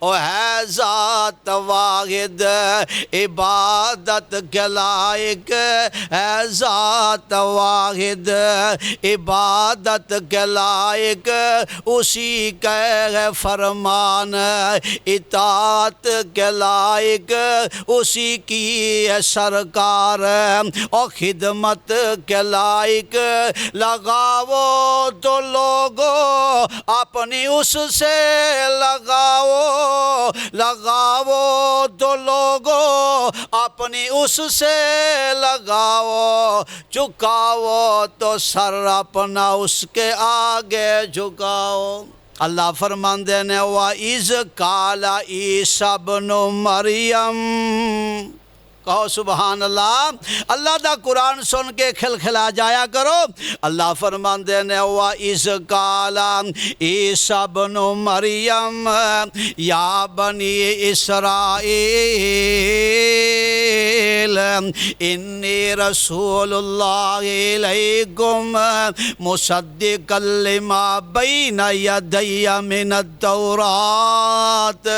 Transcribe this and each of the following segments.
او ہے ذات واحد عبادت کے لائق ہے ذات واحد عبادت کے لائق اسی کا ہے فرمان اطاعت کے لائق اسی کی ہے سرکار اور خدمت کے لائق لگاؤ تو لوگو اپنی اس سے لگاؤ تو لوگو اپنی اس سے لگاؤ جھکاؤ تو سر اپنا اس کے آگے جھکاؤ اللہ فرماندے نے وَإِذْ قَالَ عِيسَى ابْنُ مَرْيَمَ کہو سبحان اللہ اللہ دا قرآن سن کے کھلکھلا جایا کرو اللہ فرماندے نے وَإِذْ قَالَ عِيسَى ابْنُ مَرْيَمَ یا بنی اسرائیل انی رسول اللہ علیکم مصدقا لما بین یدی من التوراۃ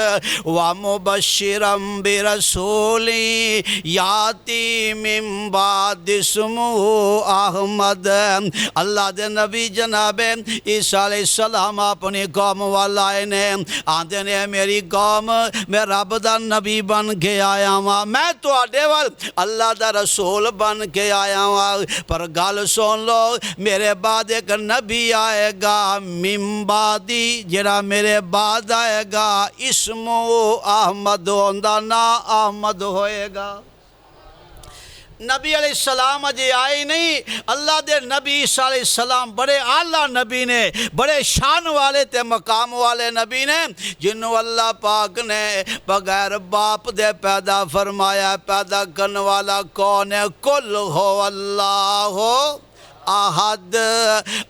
ومبشرا برسولی یاتی من بعد اسمہ احمد اللہ دے نبی جناب عیسیٰ علیہ السلام اپنی قوم والائے نے آندے نے میری قوم میں رب دا نبی بن کے آیا ہوں میں تو آڈے وال اللہ دا رسول بن کے آیا ہوں پر گل سن لو میرے بعد ایک نبی آئے گا من بعدی جڑا میرے بعد آئے گا اسمہ احمد ہوندہ نا احمد ہوئے گا نبی علیہ السلام اجے آئے نہیں اللہ دے نبی عیسیٰ علیہ السلام بڑے اعلیٰ نبی نے بڑے شان والے تے مقام والے نبی نے جنہوں اللہ پاک نے بغیر باپ دے پیدا فرمایا پیدا کرنے والا کون ہے کل ہو اللہ ہو احد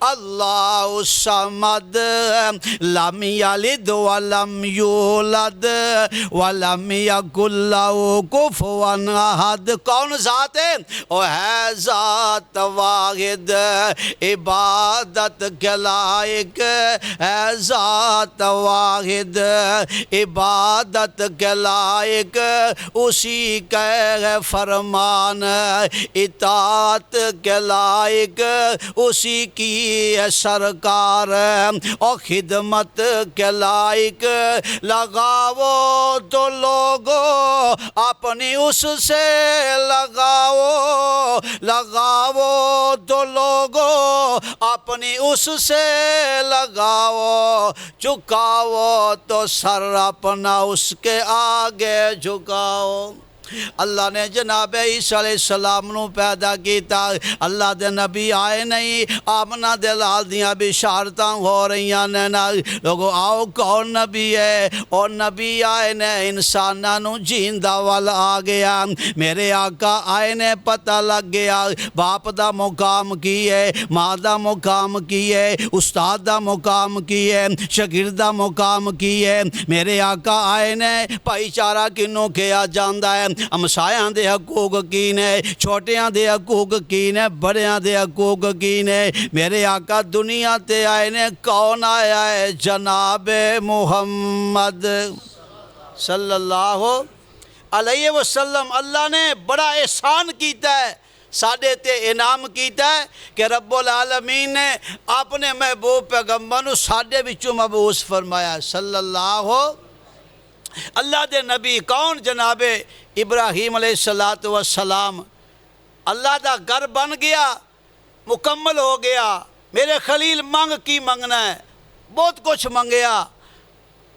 اللہ الصمد لم یلد ولم یولد ولم یکن لہ کفوا احد کون ذات ہے وہ ہے ذات واحد عبادت کے لائق ہے ذات واحد عبادت کے لائق اسی کا ہے فرمان اطاعت کے لائق اسی کی سرکار اور خدمت کے لائق لگاؤ تو لوگو اپنی اس سے لگاؤ تو لوگو اپنی اس سے لگاؤ جھکاؤ تو سر اپنا اس کے آگے جھکاؤ اللہ نے جناب عیسیٰ علیہ السلام نو پیدا کیتا اللہ دے نبی آئے نہیں آمنہ دے لال دیاں بشارتاں ہو رہی ہیں لوگو آؤ کون نبی ہے اور نبی آئے نے انسانہ نو جیندہ والا آ گیا میرے آقا آئے نے پتہ لگ گیا باپ دا مقام کی ہے ماں دا مقام کی ہے استاد دا مقام کی ہے شاگرد دا مقام کی ہے میرے آقا آئے نے بھائی چارہ کنوں کیا جاندہ ہے ہمسایاں دے حقوق کی نے چھوٹیاں دے حقوق کی نے بڑیاں دے حقوق کی نے میرے آقا دنیا تے آئے نے کون آیا ہے جناب محمد صلی اللہ علیہ وسلم اللہ نے بڑا احسان کیتا ہے ساڑھے تے انعام کیتا ہے کہ رب العالمین نے اپنے محبوب پیغمبر نو ساڑھے بچوں مبعوث فرمایا صلی اللہ دے نبی کون جناب ابراہیم علیہ السلام اللہ دا گھر بن گیا مکمل ہو گیا میرے خلیل مانگ کی مانگنا ہے بہت کچھ مانگیا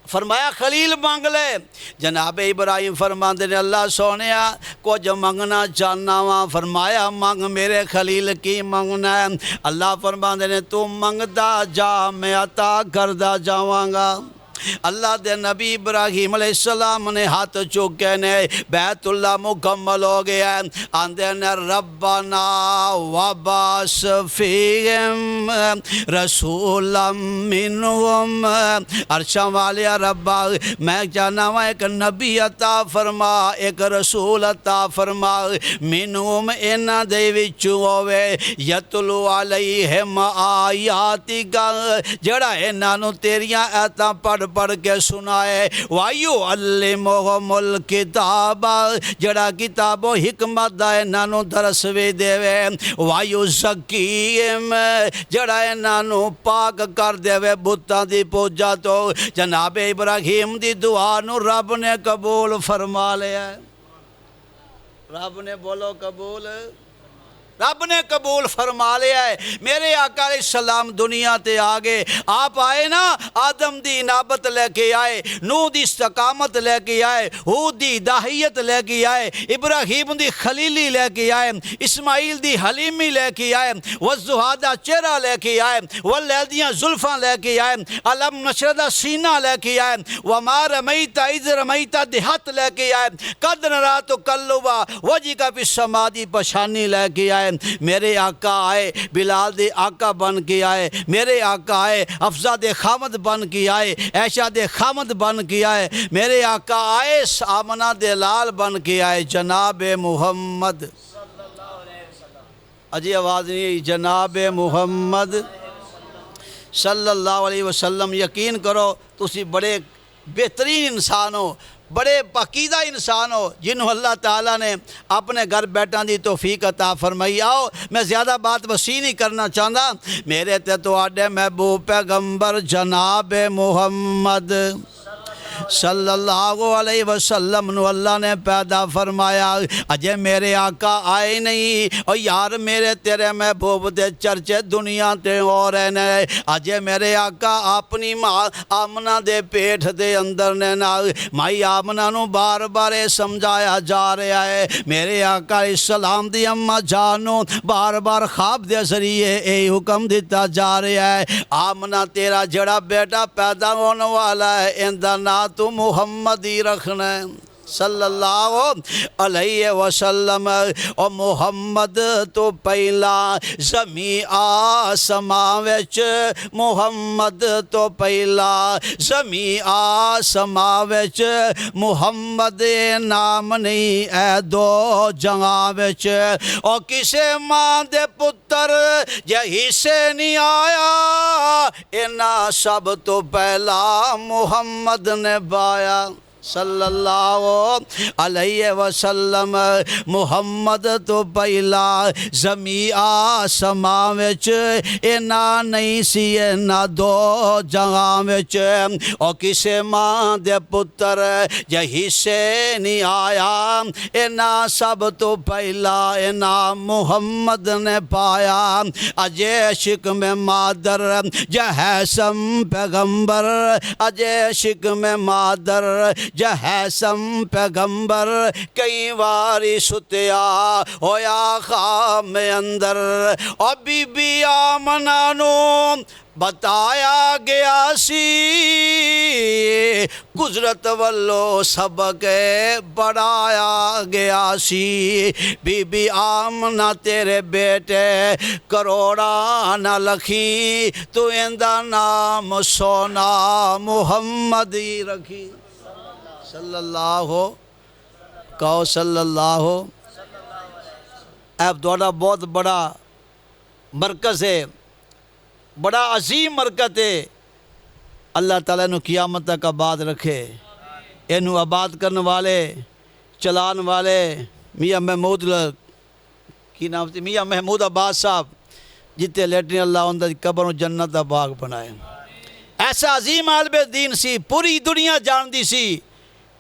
فرمایا خلیل مانگ لے جناب ابراہیم فرماندے نے اللہ سونیا کچھ مانگنا چاہنا وہاں فرمایا مانگ میرے خلیل کی مانگنا ہے اللہ فرماندے نے تو مانگدا جا میں عطا کردہ جاواں گا اللہ دے نبی ابراہیم علیہ السلام نے ہاتھ چکے نے بیت اللہ مکمل ہو گیا آندے نے ربنا وبعث فیہم رسولا منہم عرشاں والیا ربا میں چاہنا ہوں ایک نبی عطا فرما ایک رسول عطا فرما منہم انہ دے وچوں ہوئے یتلو علیہم آیاتی کا جڑا انہ نو تیریاں ایتاں پڑھ پڑھ کے سنائے وَيُعَلِّمُهُمُ الْكِتَابَ جڑا کتاب و حکمت دا انہاں نوں درس وی دیوے وَيُزَكِّيهِمْ جڑا انہاں نوں پاک کر دیوے بتاں دی پوجا تو جناب ابراہیم دی دعا نوں رب نے قبول فرما لیا رب نے بولو قبول رب نے قبول فرما لیا ہے میرے آقا علیہ السلام دنیا تے آگے آپ آئے نا آدم دی انابت لے کے آئے نوح دی استقامت لے کے آئے ہود دی داہیت لے کے آئے ابراہیم دی خلیلی لے کے آئے اسماعیل دی حلیمی لے کے آئے والزہادہ چہرہ لے کے آئے واللیدیاں زلفاں لے کے آئے علم نشردہ سینہ لے کے آئے وما رمیت اذ رمیت دہت لے کے آئے قد نرا تقلبا وجہک فی السماء دی پشانی لے کے آئے میرے آقا آئے بلال دے آقا بن کے آئے میرے آقا آئے حفصہ دے خامد بن کے آئے عائشہ دے خامد بن کے آئے میرے آقا آئے آمنہ دے لال بن کے آئے جناب محمد اجی آواز نہیں جناب محمد صلی اللہ علیہ وسلم یقین کرو تسی بڑے بہترین انسان ہو بڑے پاکیزہ انسان ہو جنہوں اللہ تعالیٰ نے اپنے گھر بیٹھاں دی توفیق عطا فرمائی آؤ میں زیادہ بات وسیع نہیں کرنا چاہتا میرے تے تو آڈے محبوب پیغمبر جناب محمد صلی اللہ علیہ وسلم نو اللہ نے پیدا فرمایا اجے میرے آقا آئے نہیں اور یار میرے تیرے محبوب دے چرچے دنیا تے ہو رہے نے اجے میرے آقا اپنی ماں آمنہ دے پیٹھ دے اندر نے نا مائی آمنہ نو بار بار سمجھایا جا رہا ہے میرے آقا علیہ السلام دی اماں جانو بار بار خواب دے ذریعے اے حکم دیتا جا رہا ہے آمنہ تیرا جڑا بیٹا پیدا ہونے والا ہے اندر نہ تو محمد ہی رکھنا ہے صلی اللہ علیہ وسلم اور محمد تو پہلا زمین آسمان وچ محمد تو پہلا زمین آسمان وچ محمد نام نہیں اے دو جہاں وچ اور کسے ماں دے پتر جہی سے نہیں آیا انہاں سب تو پہلا محمد نے بایا صلی اللہ علیہ وسلم محمد تو پہلا زمین آسمان وچ اینا نہیں سی اینا دو جہاں وچ اور کسے ماں دے پتر جہی سے نہیں آیا اینا سب تو پہلا اینا محمد نے پایا اجے عشق میں مادر جہیسم پیغمبر اجے عشق میں مادر جہیسم پیغمبر کئی واری ستیا ہویا خواب میں اندر اور بی بی آمنہ نو بتایا گیا سی قدرت والو سبق بڑھایا گیا سی بی بی آمنہ تیرے بیٹے کروڑا نہ لکھی تو اندہ نام سونا محمد ہی رکھی صلی اللہ کہو صلی اللہ اب دوڑا بہت بڑا مرکز ہے بڑا عظیم مرکز ہے اللہ تعالیٰ نے قیامت تک آباد رکھے اینو آباد کرنے والے چلان والے میاں محمود کی نام تھی میاں محمود عباس صاحب جتے لیٹرین اللہ اندر قبر و جنت دا باغ بنائے ایسا عظیم عالم دین سی پوری دنیا جان دی سی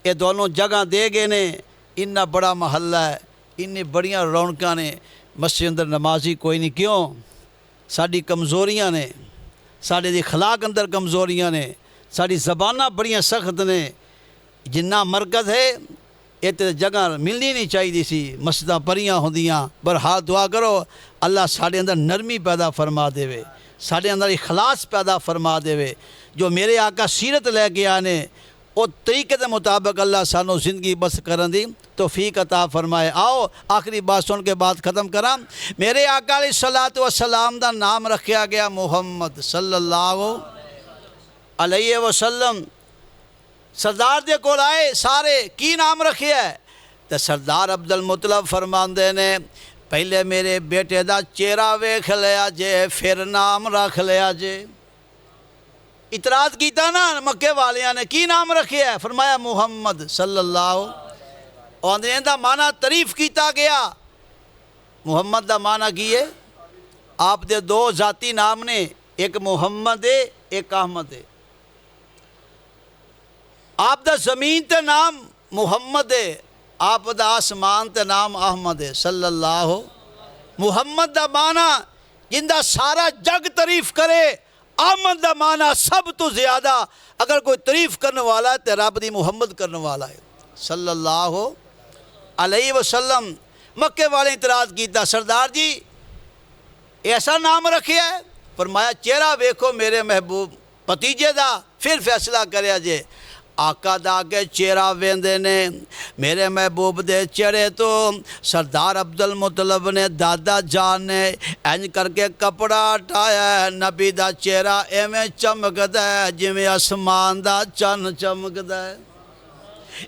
یہ دونوں جگہ دے گئے نے انہا بڑا محلہ ہے انہیں بڑیاں رونکاں نے مسجد اندر نمازی کوئی نہیں کیوں ساڑی کمزوریاں نے ساڑے دی خلاق اندر کمزوریاں نے ساڑی زبانہ بڑیاں سخت نے جنہ مرکز ہے یہ تے جگہ ملنی نہیں چاہیے سی مسجداں پریاں ہوندیاں برحال دعا کرو اللہ ساڑے اندر نرمی پیدا فرما دے وے ساڑے اندر اخلاص پیدا فرما دے وے جو میرے آقا سیرت لے کے آنے اور طریقے کے مطابق اللہ سانو زندگی بس کرن دی توفیق عطا فرمائے آؤ آخری بات سن کے بعد ختم کرام میرے آقا علیہ السلام دا نام رکھیا گیا محمد صلی اللہ علیہ وسلم سردار دے کول آئے سارے کی نام رکھیا ہے تو سردار عبدالمطلب فرماندے نے پہلے میرے بیٹے دا چہرہ ویکھ لیا جے پھر نام رکھ لیا جے اعتراض کیتا نا مکے والیاں نے کی نام رکھے ہے؟ فرمایا محمد صلی اللہ اور دا معنی تعریف کیتا گیا۔ محمد دا معنی کی ہے؟ آپ دے دو ذاتی نام نے، ایک محمد ہے ایک احمد ہے۔ آپ دا زمین تے نام محمد ہے، آپ دا آسمان تے نام احمد ہے صلی اللہ۔ محمد دا معنی جندہ سارا جگ تعریف کرے، احمد دا معنی سب تو زیادہ اگر کوئی تعریف کرنے والا ہے تو رب دی محمد کرنے والا ہے صلی اللہ علیہ وسلم۔ مکے والے اعتراض کیتا سردار جی ایسا نام رکھے ہے؟ فرمایا چہرہ ویکھو میرے محبوب پتیجے دا پھر فیصلہ کریا جے۔ آقا دا کے چہرہ ویندے نے میرے محبوب دے چہرے تو سردار عبدالمطلب نے دادا جان نے اینج کر کے کپڑا ہٹایا ہے، نبی دا چہرہ ایویں چمکدا ہے جویں آسمان دا چن چمکدا ہے۔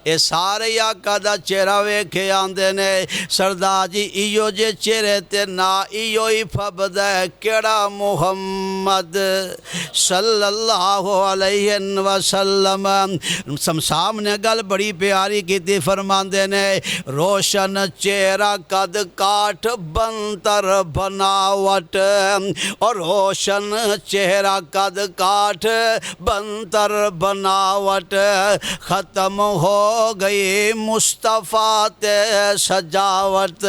اے سارے آقا دا چہرہ ویکھے آندے نے سردار جی ایو جے چہرے تے نا ایو ہی پھبدا ہے کیڑا محمد صلی اللہ علیہ وسلم۔ سامنے گل بڑی پیاری کیتی فرماندے نے روشن چہرہ قد کاٹھ بنتر بناوٹ، اور روشن چہرہ قد کاٹھ بنتر بناوٹ، ختم ہو گئی مصطفیٰ تے سجاوٹ،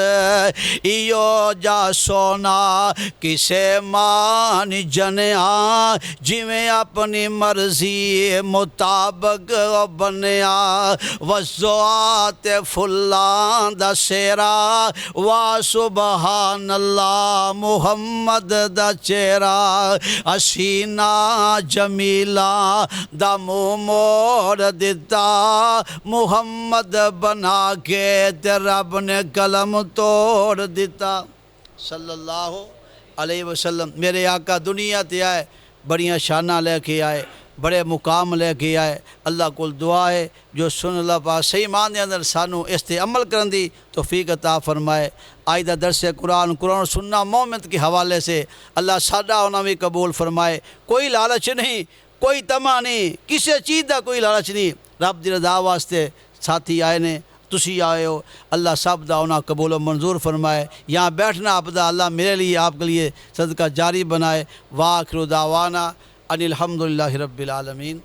ایو جا سونا کسے مان جنیا جویں اپنی مرضی مطابق بنیا، وزوات فلان دا سیرا وا سبحان اللہ محمد دا چہرہ، اسینہ جمیلہ دا منہ موڑ دیتا محمد بنا کے تے رب نے قلم توڑ دیتا صلی اللہ علیہ وسلم۔ میرے آقا دنیا تے آئے بڑیاں شانہ لے کے آئے، بڑے مقام لے کے آئے۔ اللہ کو دعا ہے جو سن اللہ پاک صحیح معنی اندر سانو اس تے عمل کرن دی توفیق عطا فرمائے۔ آئدہ درس قرآن و سننا مومنت کے حوالے سے اللہ ساڈا انہاں بھی قبول فرمائے۔ کوئی لالچ نہیں، کوئی طمع نہیں، کسی چیز دا کوئی لالچ نہیں، رب دی رضا واسطے ساتھی آئے نے، تسی آئے ہو، اللہ سب دا انہاں قبول و منظور فرمائے۔ یہاں بیٹھنا آپ دا اللہ میرے لیے آپ کے لیے صدقہ جاری بنائے۔ وآخر دعوانا ان الحمدللہ رب العالمین۔